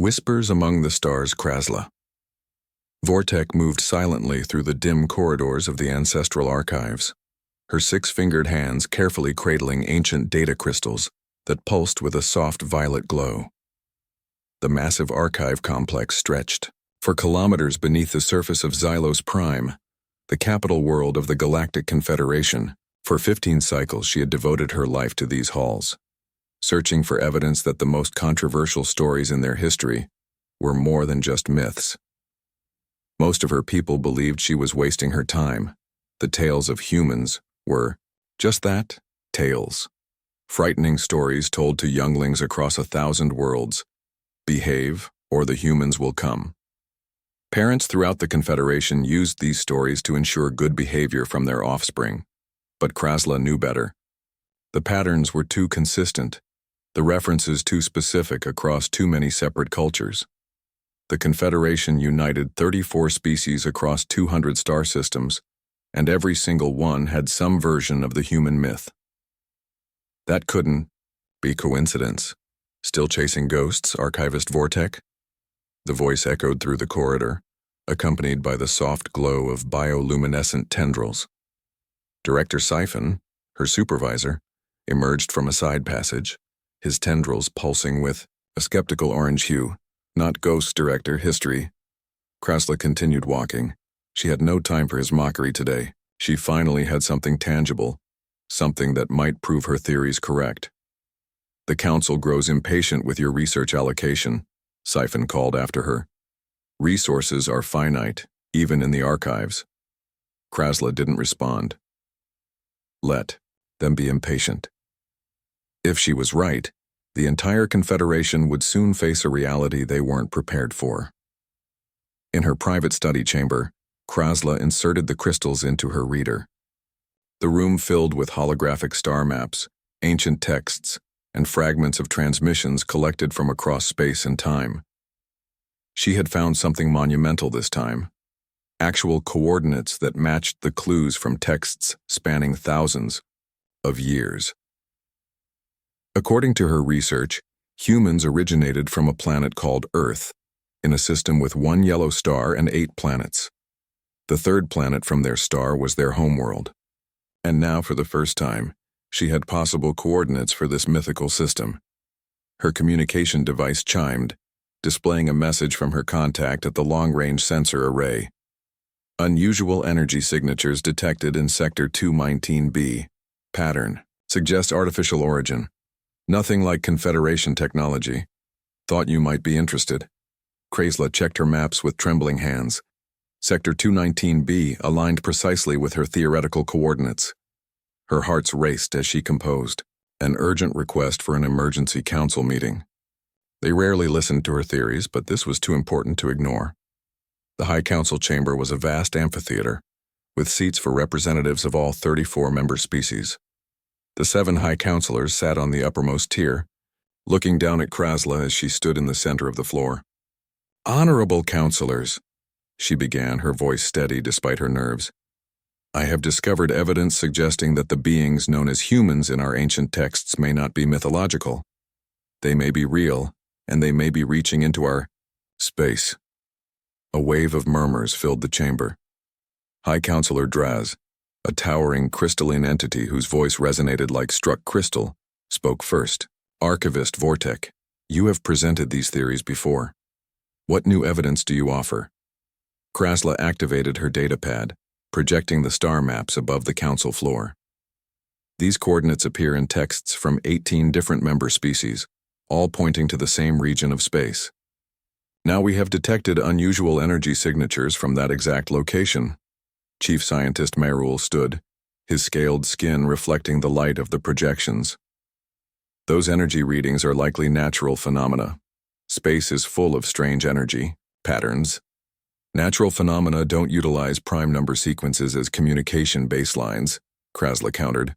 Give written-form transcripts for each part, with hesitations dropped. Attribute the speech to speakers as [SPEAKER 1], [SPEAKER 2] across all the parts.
[SPEAKER 1] Whispers among the stars, Krasla. Vortek moved silently through the dim corridors of the ancestral archives, her six-fingered hands carefully cradling ancient data crystals that pulsed with a soft violet glow. The massive archive complex stretched for kilometers beneath the surface of Xylos Prime, the capital world of the Galactic Confederation. For 15 cycles she had devoted her life to these halls, searching for evidence that the most controversial stories in their history were more than just myths. Most of her people believed she was wasting her time. The tales of humans were just that, tales. Frightening stories told to younglings across 1,000 worlds. Behave, or the humans will come. Parents throughout the Confederation used these stories to ensure good behavior from their offspring. But Krasla knew better. The patterns were too consistent, the references too specific across too many separate cultures. The Confederation united 34 species across 200 star systems, and every single one had some version of the human myth. That couldn't be coincidence. Still chasing ghosts, Archivist Vortek? The voice echoed through the corridor, accompanied by the soft glow of bioluminescent tendrils. Director Siphon, her supervisor, emerged from a side passage, his tendrils pulsing with a skeptical orange hue. Not ghost, Director, history. Krasla continued walking. She had no time for his mockery today. She finally had something tangible, something that might prove her theories correct. The Council grows impatient with your research allocation, Siphon called after her. Resources are finite, even in the archives. Krasla didn't respond. Let them be impatient. If she was right, the entire Confederation would soon face a reality they weren't prepared for. In her private study chamber, Krasla inserted the crystals into her reader. The room filled with holographic star maps, ancient texts, and fragments of transmissions collected from across space and time. She had found something monumental this time. Actual coordinates that matched the clues from texts spanning thousands of years. According to her research, humans originated from a planet called Earth, in a system with 1 yellow star and 8 planets. The third planet from their star was their homeworld. And now, for the first time, she had possible coordinates for this mythical system. Her communication device chimed, displaying a message from her contact at the long-range sensor array. Unusual energy signatures detected in Sector 219B. Pattern. Suggests artificial origin. Nothing like Confederation technology. Thought you might be interested. Krasla checked her maps with trembling hands. Sector 219B aligned precisely with her theoretical coordinates. Her hearts raced as she composed. An urgent request for an emergency council meeting. They rarely listened to her theories, but this was too important to ignore. The High Council chamber was a vast amphitheater, with seats for representatives of all 34 member species. The 7 High Councilors sat on the uppermost tier, looking down at Krasla as she stood in the center of the floor. Honorable Councilors, she began, her voice steady despite her nerves. I have discovered evidence suggesting that the beings known as humans in our ancient texts may not be mythological. They may be real, and they may be reaching into our space. A wave of murmurs filled the chamber. High Councilor Draz, a towering crystalline entity whose voice resonated like struck crystal, spoke first. Archivist Vortek, you have presented these theories before. What new evidence do you offer? Krasla activated her datapad, projecting the star maps above the council floor. These coordinates appear in texts from 18 different member species, all pointing to the same region of space. Now we have detected unusual energy signatures from that exact location. Chief Scientist Merul stood, his scaled skin reflecting the light of the projections. Those energy readings are likely natural phenomena. Space is full of strange energy patterns. Natural phenomena don't utilize prime number sequences as communication baselines, Krasla countered.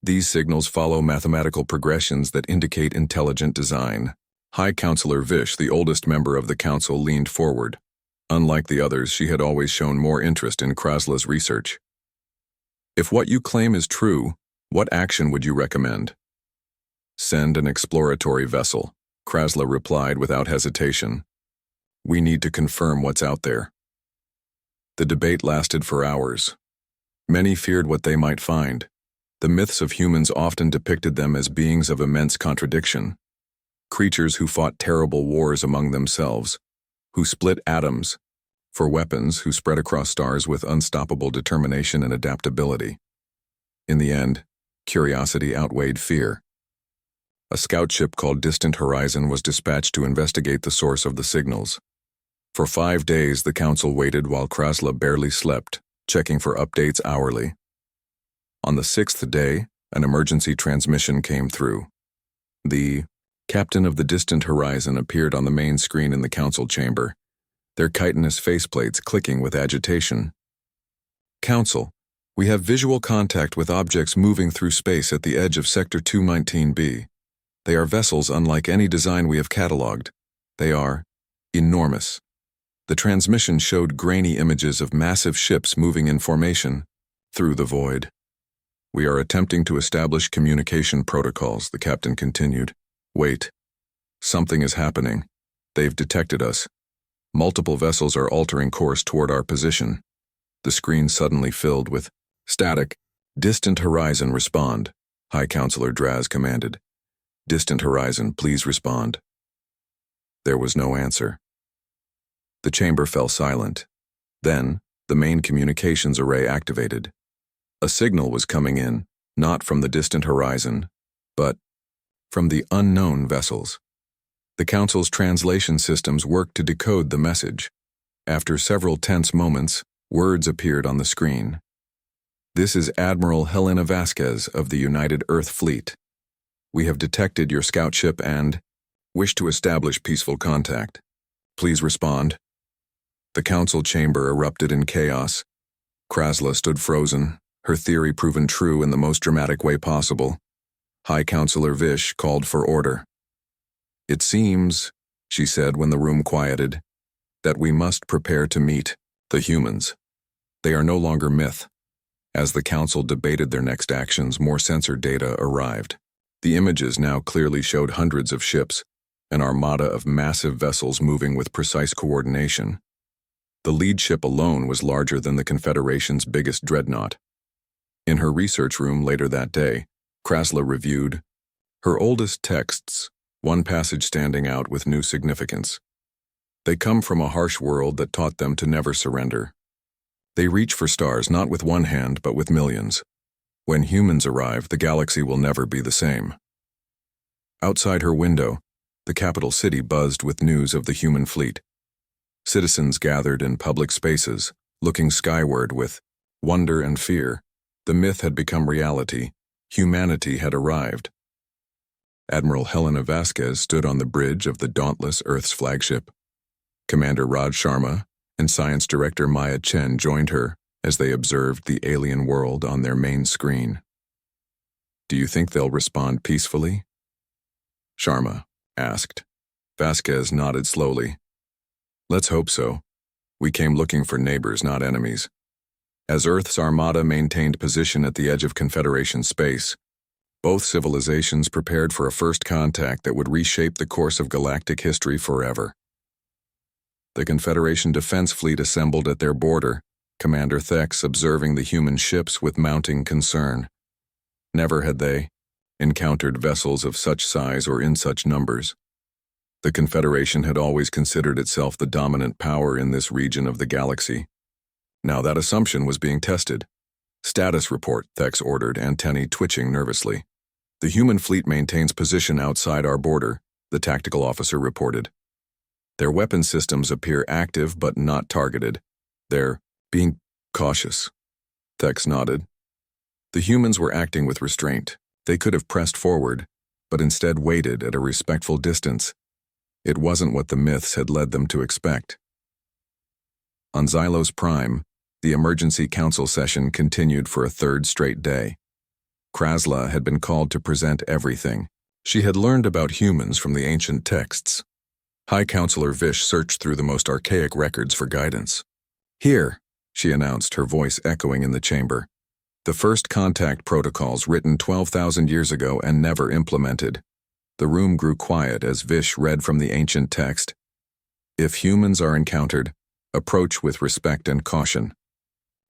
[SPEAKER 1] These signals follow mathematical progressions that indicate intelligent design. High Councilor Vish, the oldest member of the council, leaned forward. Unlike the others, she had always shown more interest in Krasla's research. If what you claim is true, what action would you recommend? Send an exploratory vessel, Krasla replied without hesitation. We need to confirm what's out there. The debate lasted for hours. Many feared what they might find. The myths of humans often depicted them as beings of immense contradiction. Creatures who fought terrible wars among themselves, who split atoms for weapons, who spread across stars with unstoppable determination and adaptability. In the end, curiosity outweighed fear. A scout ship called Distant Horizon was dispatched to investigate the source of the signals. For 5 days, the council waited while Krasla barely slept, checking for updates hourly. On the 6th day, an emergency transmission came through. The captain of the Distant Horizon appeared on the main screen in the council chamber, their chitinous faceplates clicking with agitation. Council, we have visual contact with objects moving through space at the edge of Sector 219B. They are vessels unlike any design we have catalogued. They are enormous. The transmission showed grainy images of massive ships moving in formation through the void. We are attempting to establish communication protocols, the captain continued. Wait. Something is happening. They've detected us. Multiple vessels are altering course toward our position. The screen suddenly filled with static. Distant Horizon, respond, High Counselor Draz commanded. Distant Horizon, please respond. There was no answer. The chamber fell silent. Then, the main communications array activated. A signal was coming in, not from the Distant Horizon, but from the unknown vessels. The Council's translation systems worked to decode the message. After several tense moments, words appeared on the screen. This is Admiral Helena Vasquez of the United Earth Fleet. We have detected your scout ship and wish to establish peaceful contact. Please respond. The council chamber erupted in chaos. Krasla stood frozen, her theory proven true in the most dramatic way possible. High Counselor Vish called for order. It seems, she said when the room quieted, that we must prepare to meet the humans. They are no longer myth. As the council debated their next actions, more sensor data arrived. The images now clearly showed hundreds of ships, an armada of massive vessels moving with precise coordination. The lead ship alone was larger than the Confederation's biggest dreadnought. In her research room later that day, Krasla reviewed her oldest texts, one passage standing out with new significance. They come from a harsh world that taught them to never surrender. They reach for stars not with one hand but with millions. When humans arrive, the galaxy will never be the same. Outside her window, the capital city buzzed with news of the human fleet. Citizens gathered in public spaces, looking skyward with wonder and fear. The myth had become reality. Humanity had arrived. Admiral Helena Vasquez stood on the bridge of the dauntless Earth's flagship. Commander Raj Sharma and Science Director Maya Chen joined her as they observed the alien world on their main screen. Do you think they'll respond peacefully? Sharma asked. Vasquez nodded slowly. Let's hope so. We came looking for neighbors, not enemies. As Earth's Armada maintained position at the edge of Confederation space, both civilizations prepared for a first contact that would reshape the course of galactic history forever. The Confederation Defense Fleet assembled at their border, Commander Thex observing the human ships with mounting concern. Never had they encountered vessels of such size or in such numbers. The Confederation had always considered itself the dominant power in this region of the galaxy. Now that assumption was being tested. Status report, Thex ordered, antennae twitching nervously. The human fleet maintains position outside our border, the tactical officer reported. Their weapon systems appear active but not targeted. They're being cautious. Thex nodded. The humans were acting with restraint. They could have pressed forward, but instead waited at a respectful distance. It wasn't what the myths had led them to expect. On Xylos Prime, the emergency council session continued for a third straight day. Krasla had been called to present everything. She had learned about humans from the ancient texts. High Counselor Vish searched through the most archaic records for guidance. Here, she announced, her voice echoing in the chamber. The first contact protocols written 12,000 years ago and never implemented. The room grew quiet as Vish read from the ancient text. If humans are encountered, approach with respect and caution.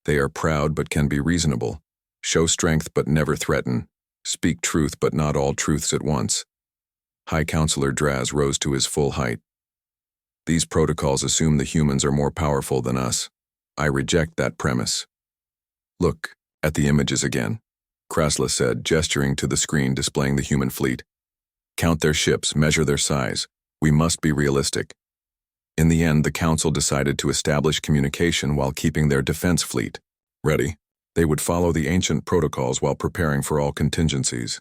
[SPEAKER 1] They are proud but can be reasonable. Show strength but never threaten. Speak truth but not all truths at once. High Counselor Draz rose to his full height. These protocols assume the humans are more powerful than us. I reject that premise. Look at the images again, Krasla said, gesturing to the screen displaying the human fleet. Count their ships, measure their size. We must be realistic. In the end, the Council decided to establish communication while keeping their defense fleet ready. They would follow the ancient protocols while preparing for all contingencies.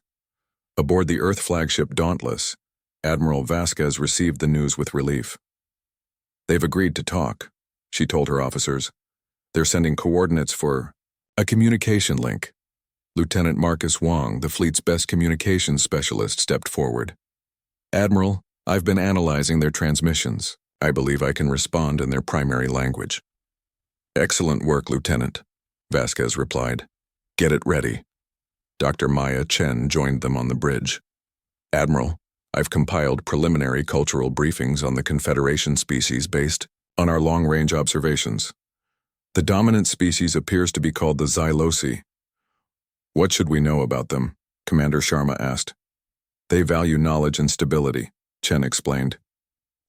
[SPEAKER 1] Aboard the Earth flagship Dauntless, Admiral Vasquez received the news with relief. They've agreed to talk, she told her officers. They're sending coordinates for a communication link. Lieutenant Marcus Wong, the fleet's best communications specialist, stepped forward. Admiral, I've been analyzing their transmissions. I believe I can respond in their primary language. Excellent work, Lieutenant, Vasquez replied. Get it ready. Dr. Maya Chen joined them on the bridge. Admiral, I've compiled preliminary cultural briefings on the Confederation species based on our long-range observations. The dominant species appears to be called the Xylosi. What should we know about them? Commander Sharma asked. They value knowledge and stability, Chen explained.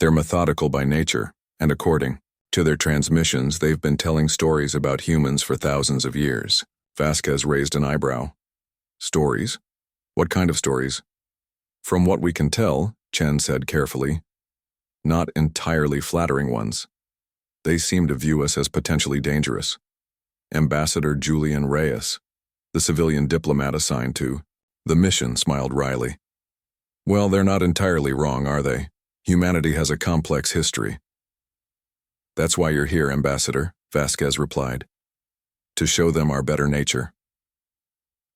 [SPEAKER 1] They're methodical by nature, and according to their transmissions, they've been telling stories about humans for thousands of years. Vasquez raised an eyebrow. Stories? What kind of stories? From what we can tell, Chen said carefully, not entirely flattering ones. They seem to view us as potentially dangerous. Ambassador Julian Reyes, the civilian diplomat assigned to the mission, smiled wryly. Well, they're not entirely wrong, are they? Humanity has a complex history. That's why you're here, Ambassador, Vasquez replied. To show them our better nature.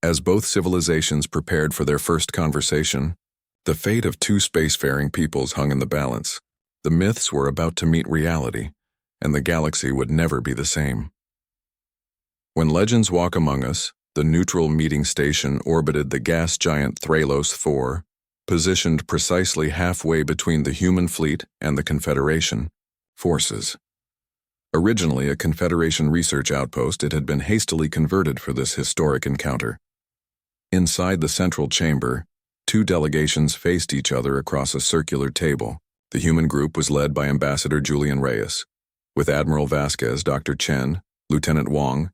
[SPEAKER 1] As both civilizations prepared for their first conversation, the fate of two spacefaring peoples hung in the balance. The myths were about to meet reality, and the galaxy would never be the same. When legends walk among us, the neutral meeting station orbited the gas giant Thralos 4, positioned precisely halfway between the human fleet and the Confederation forces. Originally a Confederation research outpost, it had been hastily converted for this historic encounter. Inside the central chamber, two delegations faced each other across a circular table. The human group was led by Ambassador Julian Reyes, with Admiral Vasquez, Dr. Chen, Lieutenant Wong,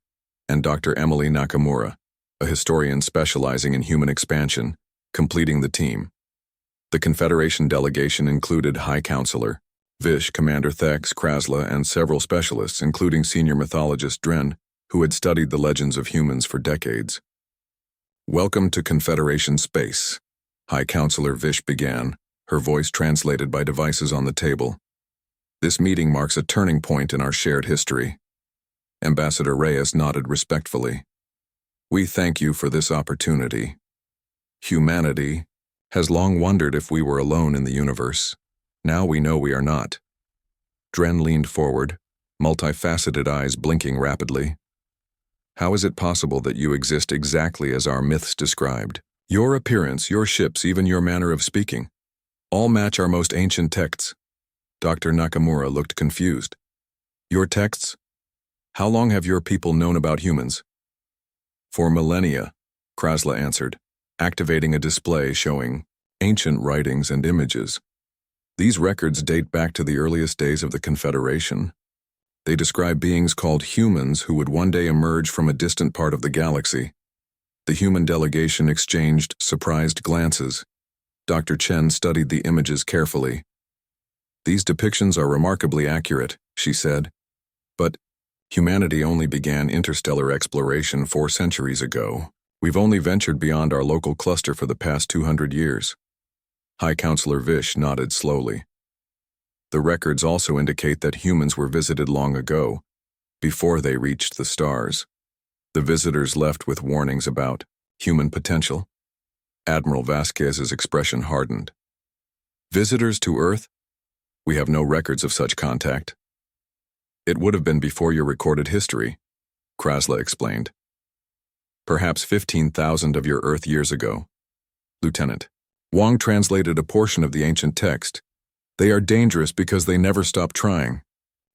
[SPEAKER 1] and Dr. Emily Nakamura, a historian specializing in human expansion, completing the team. The Confederation delegation included High Counselor Vish, Commander Thex, Krasla, and several specialists, including senior mythologist Dren, who had studied the legends of humans for decades. Welcome to Confederation space, High Counselor Vish began, her voice translated by devices on the table. This meeting marks a turning point in our shared history. Ambassador Reyes nodded respectfully. We thank you for this opportunity. Humanity has long wondered if we were alone in the universe. Now we know we are not. Dren leaned forward, multifaceted eyes blinking rapidly. How is it possible that you exist exactly as our myths described? Your appearance, your ships, even your manner of speaking, all match our most ancient texts. Dr. Nakamura looked confused. Your texts? How long have your people known about humans? For millennia, Krasla answered, activating a display showing ancient writings and images. These records date back to the earliest days of the Confederation. They describe beings called humans who would one day emerge from a distant part of the galaxy. The human delegation exchanged surprised glances. Dr. Chen studied the images carefully. These depictions are remarkably accurate, she said. But humanity only began interstellar exploration 4 centuries ago. We've only ventured beyond our local cluster for the past 200 years. High Counselor Vish nodded slowly. The records also indicate that humans were visited long ago, before they reached the stars. The visitors left with warnings about human potential. Admiral Vasquez's expression hardened. Visitors to Earth? We have no records of such contact. It would have been before your recorded history, Krasla explained. Perhaps 15,000 of your Earth years ago. Lieutenant, Wang translated a portion of the ancient text. They are dangerous because they never stop trying.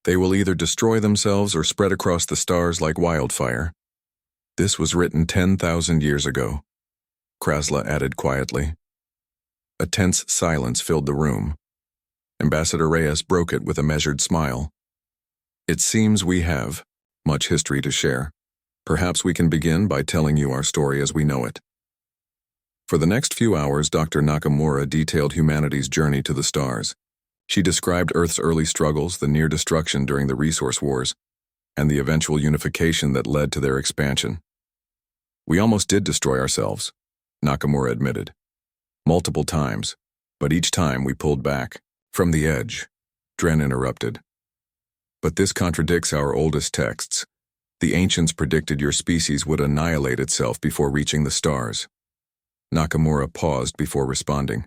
[SPEAKER 1] They will either destroy themselves or spread across the stars like wildfire. This was written 10,000 years ago, Krasla added quietly. A tense silence filled the room. Ambassador Reyes broke it with a measured smile. It seems we have much history to share. Perhaps we can begin by telling you our story as we know it. For the next few hours, Dr. Nakamura detailed humanity's journey to the stars. She described Earth's early struggles, the near destruction during the resource wars, and the eventual unification that led to their expansion. We almost did destroy ourselves, Nakamura admitted. Multiple times, but each time we pulled back. From the edge, Dren interrupted. But this contradicts our oldest texts. The ancients predicted your species would annihilate itself before reaching the stars. Nakamura paused before responding.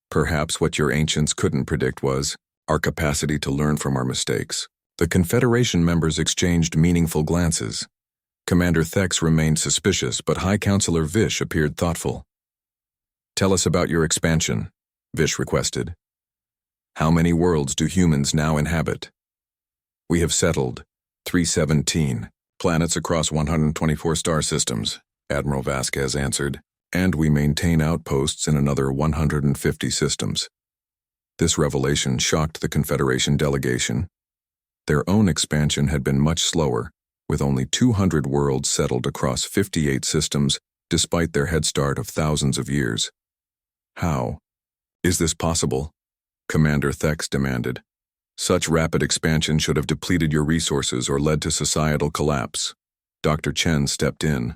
[SPEAKER 1] Perhaps what your ancients couldn't predict was our capacity to learn from our mistakes. The Confederation members exchanged meaningful glances. Commander Thex remained suspicious, but High Counselor Vish appeared thoughtful. Tell us about your expansion, Vish requested. How many worlds do humans now inhabit? We have settled 317 planets across 124 star systems, Admiral Vasquez answered, and we maintain outposts in another 150 systems. This revelation shocked the Confederation delegation. Their own expansion had been much slower, with only 200 worlds settled across 58 systems, despite their head start of thousands of years. How is this possible? Commander Thex demanded. Such rapid expansion should have depleted your resources or led to societal collapse. Dr. Chen stepped in.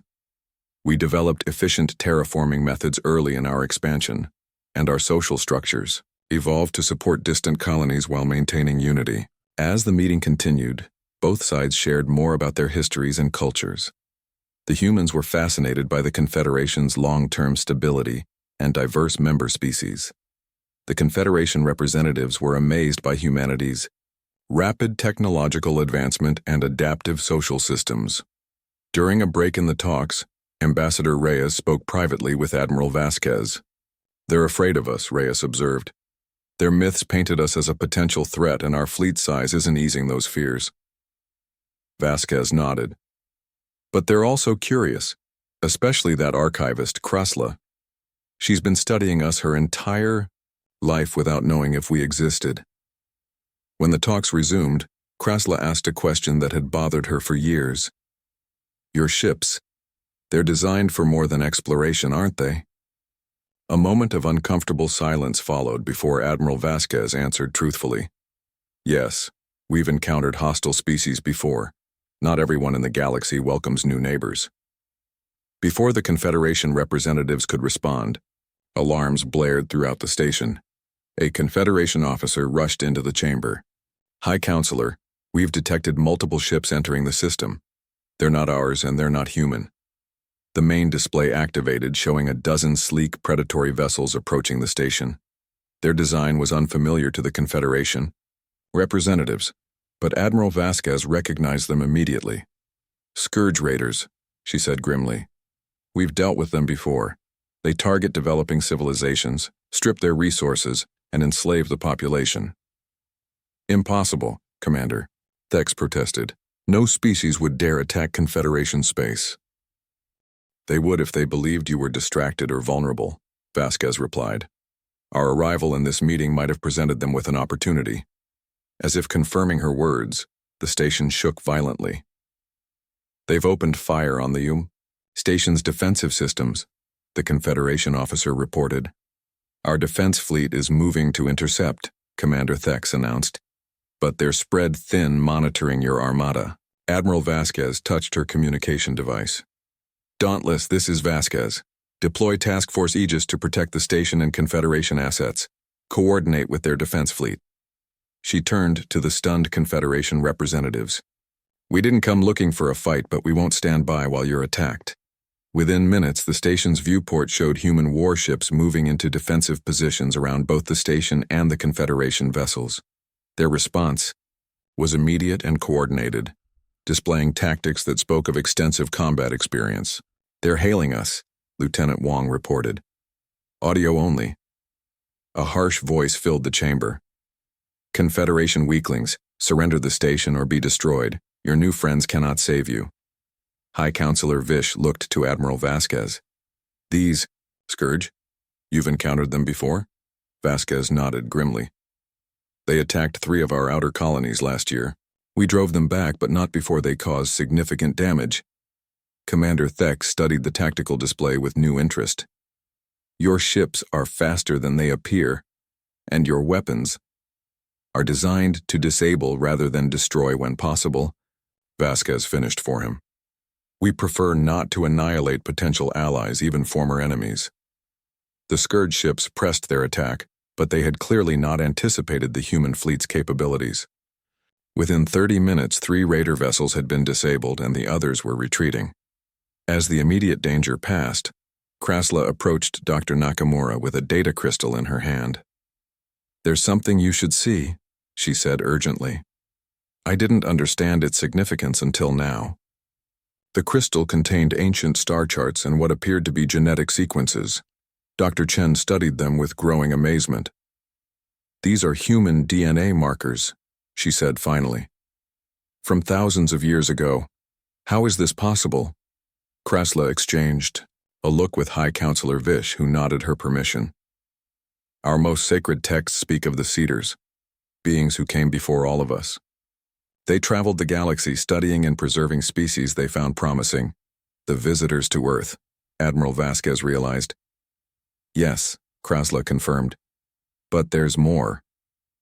[SPEAKER 1] We developed efficient terraforming methods early in our expansion, and our social structures evolved to support distant colonies while maintaining unity. As the meeting continued, both sides shared more about their histories and cultures. The humans were fascinated by the Confederation's long-term stability and diverse member species. The Confederation representatives were amazed by humanity's rapid technological advancement and adaptive social systems. During a break in the talks, Ambassador Reyes spoke privately with Admiral Vasquez. They're afraid of us, Reyes observed. Their myths painted us as a potential threat, and our fleet size isn't easing those fears. Vasquez nodded. But they're also curious, especially that archivist, Krasla. She's been studying us her entire life without knowing if we existed. When the talks resumed, Krasla asked a question that had bothered her for years. Your ships, they're designed for more than exploration, aren't they? A moment of uncomfortable silence followed before Admiral Vasquez answered truthfully. Yes, we've encountered hostile species before. Not everyone in the galaxy welcomes new neighbors. Before the Confederation representatives could respond, alarms blared throughout the station. A Confederation officer rushed into the chamber. High Counselor, we've detected multiple ships entering the system. They're not ours and they're not human. The main display activated, showing a dozen sleek predatory vessels approaching the station. Their design was unfamiliar to the Confederation representatives, but Admiral Vasquez recognized them immediately. Scourge Raiders, she said grimly. We've dealt with them before. They target developing civilizations, strip their resources, and enslave the population. Impossible, Commander, Thex protested. No species would dare attack Confederation space. They would if they believed you were distracted or vulnerable, Vasquez replied. Our arrival in this meeting might have presented them with an opportunity. As if confirming her words, the station shook violently. They've opened fire on the station's defensive systems, the Confederation officer reported. Our defense fleet is moving to intercept, Commander Thex announced. But they're spread thin monitoring your Armada. Admiral Vasquez touched her communication device. Dauntless, this is Vasquez. Deploy Task Force Aegis to protect the station and Confederation assets. Coordinate with their defense fleet. She turned to the stunned Confederation representatives. We didn't come looking for a fight, but we won't stand by while you're attacked. Within minutes, the station's viewport showed human warships moving into defensive positions around both the station and the Confederation vessels. Their response was immediate and coordinated, displaying tactics that spoke of extensive combat experience. They're hailing us, Lieutenant Wong reported. Audio only. A harsh voice filled the chamber. Confederation weaklings, surrender the station or be destroyed. Your new friends cannot save you. High Counselor Vish looked to Admiral Vasquez. These, Scourge? You've encountered them before? Vasquez nodded grimly. They attacked 3 of our outer colonies last year. We drove them back, but not before they caused significant damage. Commander Thex studied the tactical display with new interest. Your ships are faster than they appear, and your weapons are designed to disable rather than destroy when possible. Vasquez finished for him. We prefer not to annihilate potential allies, even former enemies. The Scourge ships pressed their attack, but they had clearly not anticipated the human fleet's capabilities. Within 30 minutes, 3 raider vessels had been disabled and the others were retreating. As the immediate danger passed, Krasla approached Dr. Nakamura with a data crystal in her hand. There's something you should see, she said urgently. I didn't understand its significance until now. The crystal contained ancient star charts and what appeared to be genetic sequences. Dr. Chen studied them with growing amazement. These are human DNA markers, she said finally. From thousands of years ago. How is this possible? Krasla exchanged a look with High Counselor Vish, who nodded her permission. Our most sacred texts speak of the Cedars, beings who came before all of us. They traveled the galaxy studying and preserving species they found promising. The visitors to Earth, Admiral Vasquez realized. Yes, Krasla confirmed. But there's more.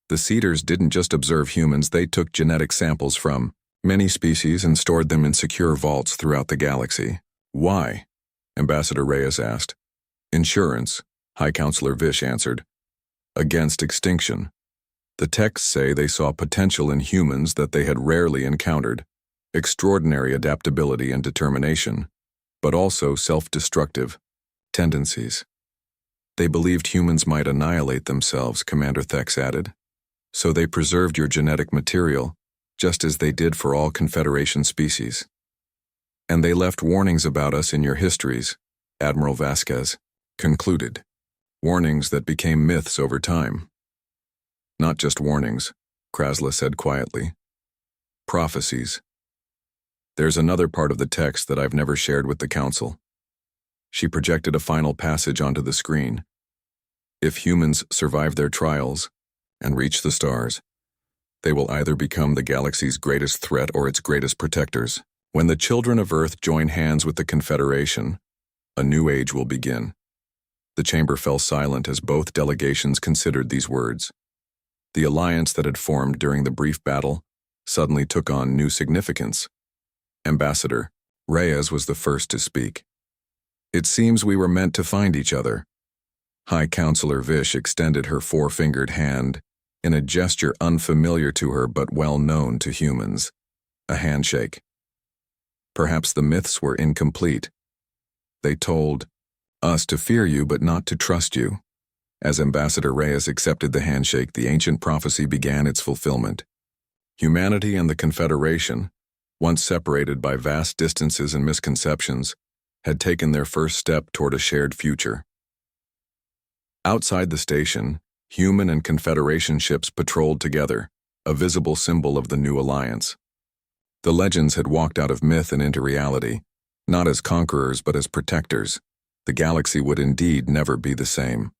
[SPEAKER 1] The Cedars didn't just observe humans, they took genetic samples from many species and stored them in secure vaults throughout the galaxy. Why? Ambassador Reyes asked. Insurance, High Counselor Vish answered. Against extinction. The texts say they saw potential in humans that they had rarely encountered, extraordinary adaptability and determination, but also self-destructive tendencies. They believed humans might annihilate themselves, Commander Thex added. So they preserved your genetic material, just as they did for all Confederation species. And they left warnings about us in your histories, Admiral Vasquez concluded. Warnings that became myths over time. Not just warnings, Krasla said quietly. Prophecies. There's another part of the text that I've never shared with the Council. She projected a final passage onto the screen. If humans survive their trials and reach the stars, they will either become the galaxy's greatest threat or its greatest protectors. When the children of Earth join hands with the Confederation, a new age will begin. The chamber fell silent as both delegations considered these words. The alliance that had formed during the brief battle suddenly took on new significance. Ambassador Reyes was the first to speak. It seems we were meant to find each other. High Counselor Vish extended her 4-fingered hand in a gesture unfamiliar to her but well known to humans. A handshake. Perhaps the myths were incomplete. They told us to fear you but not to trust you. As Ambassador Reyes accepted the handshake, the ancient prophecy began its fulfillment. Humanity and the Confederation, once separated by vast distances and misconceptions, had taken their first step toward a shared future. Outside the station, human and Confederation ships patrolled together, a visible symbol of the new alliance. The legends had walked out of myth and into reality, not as conquerors but as protectors. The galaxy would indeed never be the same.